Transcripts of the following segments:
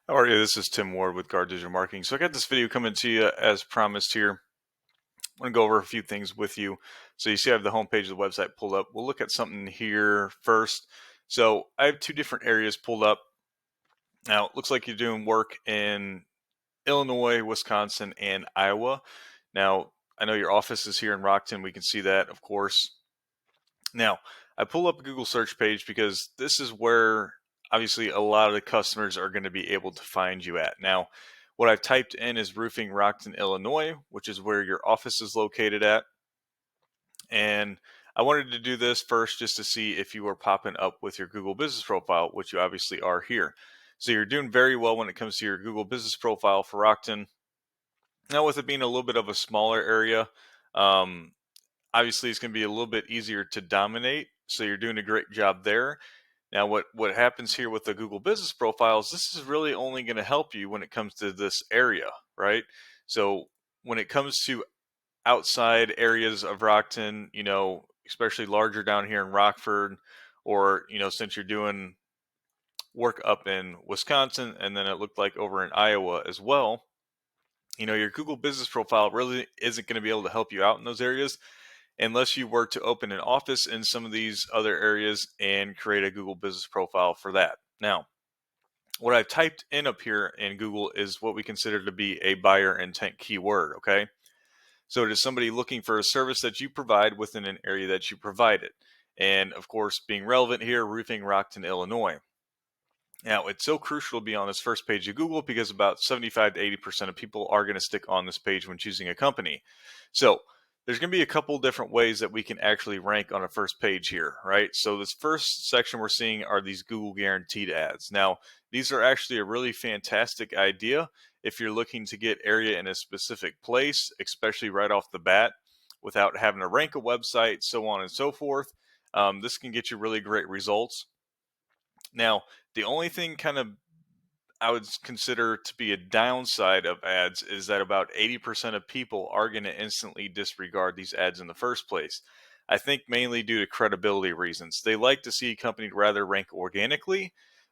How are you? This is Tim Ward with Guard Digital Marketing. So I got this video coming to you as promised here. I want to go over a few things with you. So you see I have the homepage of the website pulled up. We'll look at something here first. So I have two different areas pulled up. Now it looks like you're doing work in Illinois, Wisconsin, and Iowa. Now I know your office is here in Rockton. We can see that, of course. Now, I pull up a Google search page because this is where obviously a lot of the customers are going to be able to find you at. Now, what I've typed in is roofing Rockton, Illinois, which is where your office is located at. And I wanted to do this first just to see if you are popping up with your Google business profile, which you obviously are here. So you're doing very well when it comes to your Google business profile for Rockton. Now, with it being a little bit of a smaller area, um, obviously it's going to be a little bit easier to dominate. So you're doing a great job there. Now, what happens here with the Google business profiles, this is really only going to help you when it comes to this area, right? So when it comes to outside areas of Rockton, especially larger down here in Rockford, or, since you're doing work up in Wisconsin and then it looked like over in Iowa as well, your Google business profile really isn't going to be able to help you out in those areas unless you were to open an office in some of these other areas and create a Google business profile for that. Now, what I've typed in up here in Google is what we consider to be a buyer intent keyword, okay? So it is somebody looking for a service that you provide within an area that you provide it. And of course, being relevant here, roofing Rockton, Illinois. Now, it's so crucial to be on this first page of Google because about 75 to 80% of people are going to stick on this page when choosing a company. So there's going to be a couple different ways that we can actually rank on a first page here, right? So this first section we're seeing are these Google guaranteed ads. Now, these are actually a really fantastic idea if you're looking to get area in a specific place, especially right off the bat, without having to rank a website, so on and so forth. This can get you really great results. Now, the only thing kind of I would consider to be a downside of ads is that about 80% of people are going to instantly disregard these ads in the first place. I think mainly due to credibility reasons. They like to see a company rather rank organically,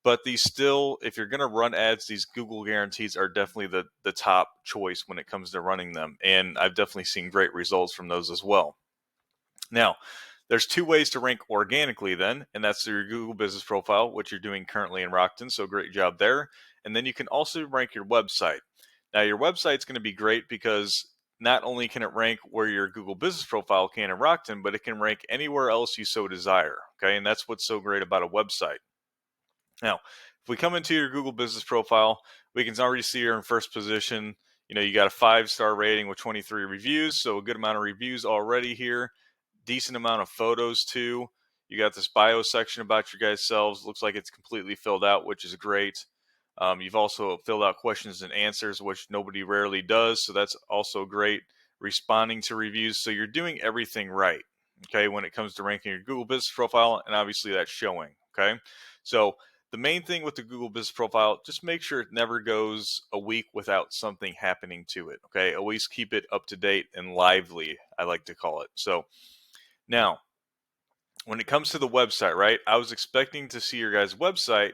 but these still, if you're going to run ads, these Google guarantees are definitely the top choice when it comes to running them. And I've definitely seen great results from those as well. Now, there's two ways to rank organically then, and that's through your Google business profile, which you're doing currently in Rockton, so great job there. And then you can also rank your website. Now, your website's going to be great because not only can it rank where your Google business profile can in Rockton, but it can rank anywhere else you so desire, okay? And that's what's so great about a website. Now, if we come into your Google business profile, we can already see you're in first position. You got a 5-star rating with 23 reviews, so a good amount of reviews already here. Decent amount of photos too. You got this bio section about your guys' selves. Looks like it's completely filled out, which is great. You've also filled out questions and answers, which nobody rarely does, so that's also great. Responding to reviews, so you're doing everything right, okay, when it comes to ranking your Google business profile, and obviously that's showing, okay? So the main thing with the Google business profile, just make sure it never goes a week without something happening to it, okay? Always keep it up to date and lively, I like to call it. So now, when it comes to the website, right, I was expecting to see your guys' website,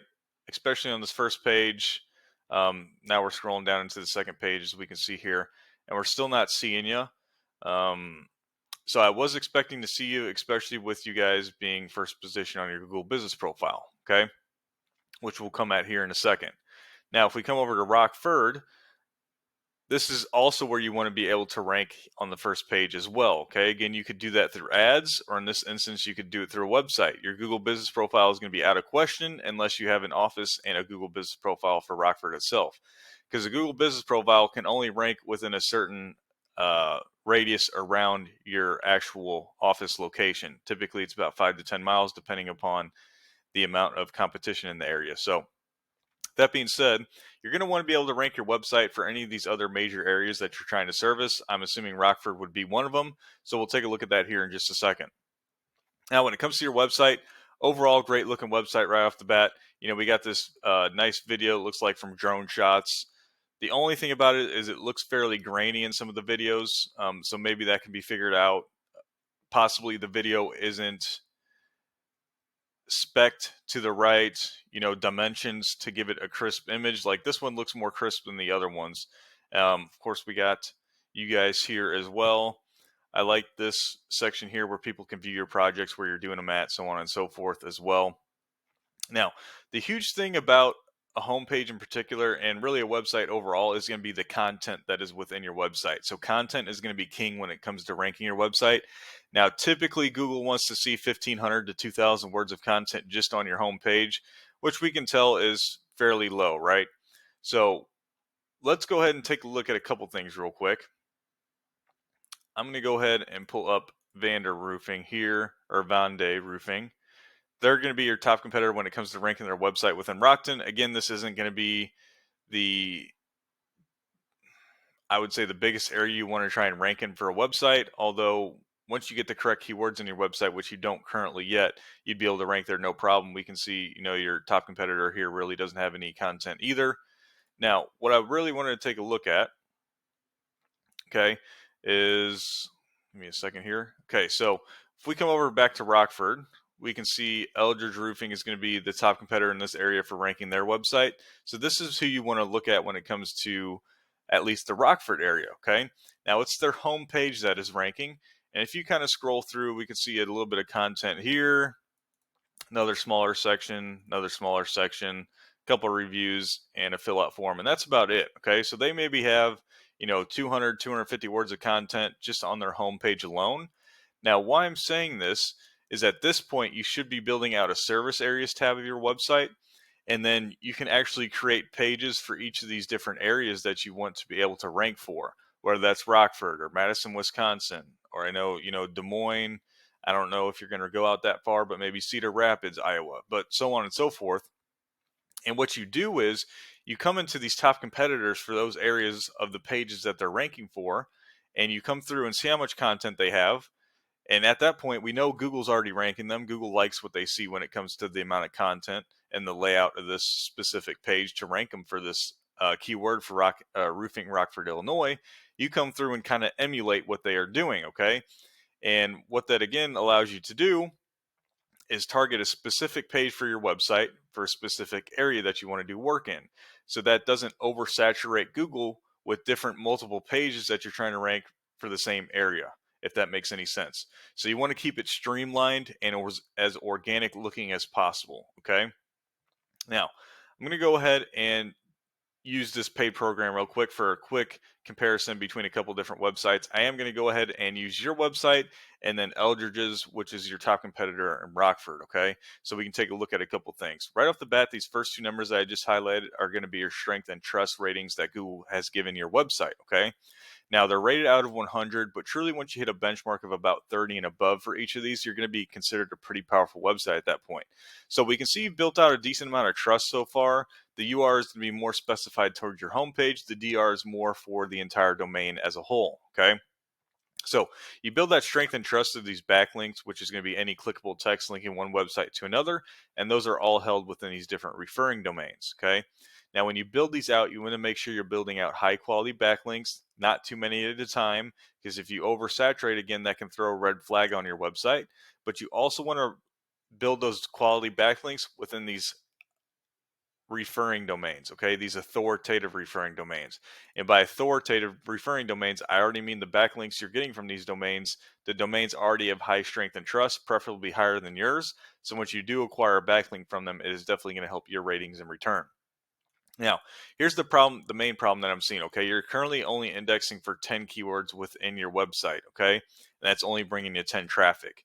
especially on this first page. Now we're scrolling down into the second page, as we can see here, and we're still not seeing you. So I was expecting to see you, especially with you guys being first position on your Google business profile, okay, which we'll come at here in a second. Now, if we come over to Rockford, this is also where you want to be able to rank on the first page as well, okay? Again, you could do that through ads, or in this instance, you could do it through a website. Your Google business profile is going to be out of question unless you have an office and a Google business profile for Rockford itself. Because a Google business profile can only rank within a certain radius around your actual office location. Typically, it's about 5 to 10 miles, depending upon the amount of competition in the area. So that being said, you're going to want to be able to rank your website for any of these other major areas that you're trying to service. I'm assuming Rockford would be one of them. So we'll take a look at that here in just a second. Now, when it comes to your website, overall great looking website right off the bat. We got this nice video, it looks like from drone shots. The only thing about it is it looks fairly grainy in some of the videos. So maybe that can be figured out. Possibly the video isn't spec'd to the right, dimensions to give it a crisp image. Like this one looks more crisp than the other ones. Of course, we got you guys here as well. I like this section here where people can view your projects, where you're doing them at, so on and so forth as well. Now, the huge thing about a homepage in particular, and really a website overall, is going to be the content that is within your website. So, content is going to be king when it comes to ranking your website. Now, typically, Google wants to see 1,500 to 2,000 words of content just on your homepage, which we can tell is fairly low, right? So, let's go ahead and take a look at a couple things real quick. I'm going to go ahead and pull up Vander Roofing here, or Vande Roofing. They're going to be your top competitor when it comes to ranking their website within Rockton. Again, this isn't going to be the, I would say, the biggest area you want to try and rank in for a website. Although once you get the correct keywords in your website, which you don't currently yet, you'd be able to rank there no problem. We can see, your top competitor here really doesn't have any content either. Now, what I really wanted to take a look at, okay, is, give me a second here. Okay, so if we come over back to Rockford, we can see Eldridge Roofing is going to be the top competitor in this area for ranking their website. So this is who you want to look at when it comes to at least the Rockford area, okay? Now it's their homepage that is ranking. And if you kind of scroll through, we can see a little bit of content here, another smaller section, a couple of reviews, and a fill out form. And that's about it, okay? So they maybe have, 200, 250 words of content just on their homepage alone. Now, why I'm saying this is at this point, you should be building out a service areas tab of your website, and then you can actually create pages for each of these different areas that you want to be able to rank for, whether that's Rockford or Madison, Wisconsin, or I know, Des Moines. I don't know if you're going to go out that far, but maybe Cedar Rapids, Iowa, but so on and so forth. And what you do is you come into these top competitors for those areas of the pages that they're ranking for, and you come through and see how much content they have. And at that point, we know Google's already ranking them. Google likes what they see when it comes to the amount of content and the layout of this specific page to rank them for this keyword for roofing Rockford, Illinois. You come through and kind of emulate what they are doing, okay? And what that again allows you to do is target a specific page for your website for a specific area that you want to do work in. So that doesn't oversaturate Google with different multiple pages that you're trying to rank for the same area, if that makes any sense. So you want to keep it streamlined and as organic looking as possible. Okay. Now, I'm going to go ahead and use this paid program real quick for a quick comparison between a couple different websites. I am going to go ahead and use your website and then Eldridge's, which is your top competitor in Rockford. Okay. So we can take a look at a couple things. Right off the bat, these first two numbers that I just highlighted are going to be your strength and trust ratings that Google has given your website. Okay. Now they're rated out of 100, but truly once you hit a benchmark of about 30 and above for each of these, you're going to be considered a pretty powerful website at that point. So we can see you've built out a decent amount of trust so far. The UR is going to be more specified towards your homepage. The DR is more for the entire domain as a whole. Okay. So you build that strength and trust of these backlinks, which is going to be any clickable text linking one website to another. And those are all held within these different referring domains. Okay. Now, when you build these out, you want to make sure you're building out high quality backlinks, not too many at a time, because if you oversaturate, again, that can throw a red flag on your website. But you also want to build those quality backlinks within these referring domains, okay? These authoritative referring domains. And by authoritative referring domains, I already mean the backlinks you're getting from these domains. The domains already have high strength and trust, preferably higher than yours. So once you do acquire a backlink from them, it is definitely going to help your ratings in return. Now, here's the problem, the main problem that I'm seeing, okay? You're currently only indexing for 10 keywords within your website, okay? And that's only bringing you 10 traffic.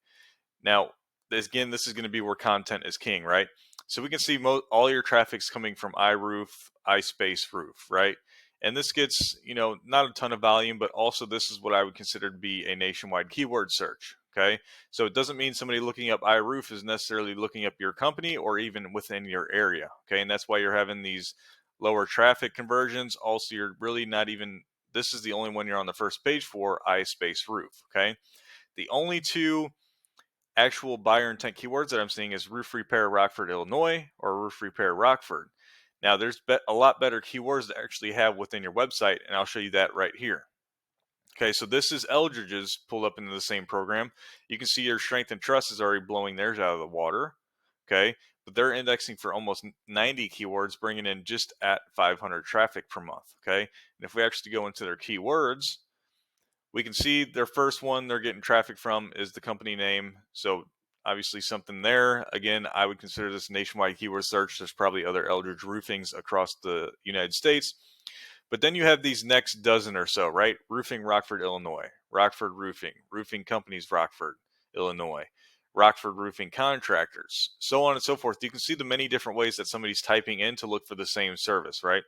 Now, again, this is going to be where content is king, right? So we can see all your traffic's coming from iRoof, iSpace Roof, right? And this gets, not a ton of volume, but also this is what I would consider to be a nationwide keyword search, okay? So it doesn't mean somebody looking up iRoof is necessarily looking up your company or even within your area, okay? And that's why you're having these lower traffic conversions. Also, you're really not even, this is the only one you're on the first page for, iSpace Roof, okay? The only two actual buyer intent keywords that I'm seeing is roof repair Rockford, Illinois, or roof repair Rockford. Now, there's a lot better keywords to actually have within your website, and I'll show you that right here. Okay, so this is Eldridge's pulled up into the same program. You can see your strength and trust is already blowing theirs out of the water. Okay. But they're indexing for almost 90 keywords, bringing in just at 500 traffic per month. Okay. And if we actually go into their keywords, we can see their first one they're getting traffic from is the company name. So obviously something there. Again, I would consider this a nationwide keyword search. There's probably other Eldridge roofings across the United States. But then you have these next dozen or so, right? Roofing Rockford, Illinois, Rockford Roofing, Roofing Companies Rockford, Illinois, Rockford Roofing Contractors, so on and so forth. You can see the many different ways that somebody's typing in to look for the same service, right?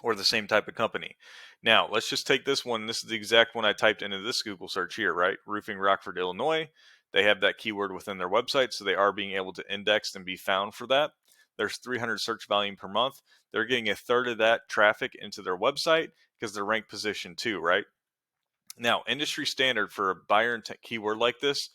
Or the same type of company. Now, let's just take this one. This is the exact one I typed into this Google search here, right? Roofing Rockford, Illinois. They have that keyword within their website, so they are being able to index and be found for that. There's 300 search volume per month. They're getting a third of that traffic into their website because they're ranked position 2, right? Now, industry standard for a buyer intent keyword like this,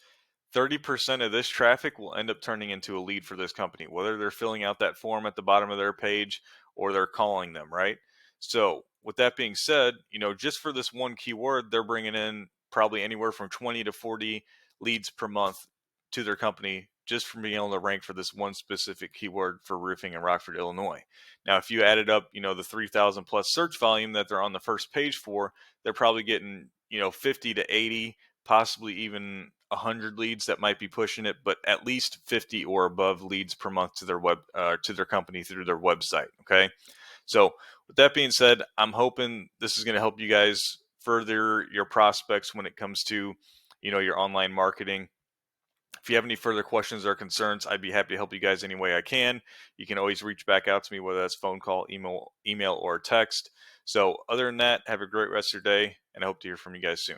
30% of this traffic will end up turning into a lead for this company, whether they're filling out that form at the bottom of their page or they're calling them, right? So, with that being said, just for this one keyword, they're bringing in probably anywhere from 20 to 40 leads per month to their company just from being able to rank for this one specific keyword for roofing in Rockford, Illinois. Now, if you added up, the 3,000 plus search volume that they're on the first page for, they're probably getting, 50 to 80, possibly even 100 leads that might be pushing it, but at least 50 or above leads per month to their company through their website. Okay. So with that being said, I'm hoping this is going to help you guys further your prospects when it comes to, your online marketing. If you have any further questions or concerns, I'd be happy to help you guys any way I can. You can always reach back out to me, whether that's phone call, email, or text. So other than that, have a great rest of your day, and I hope to hear from you guys soon.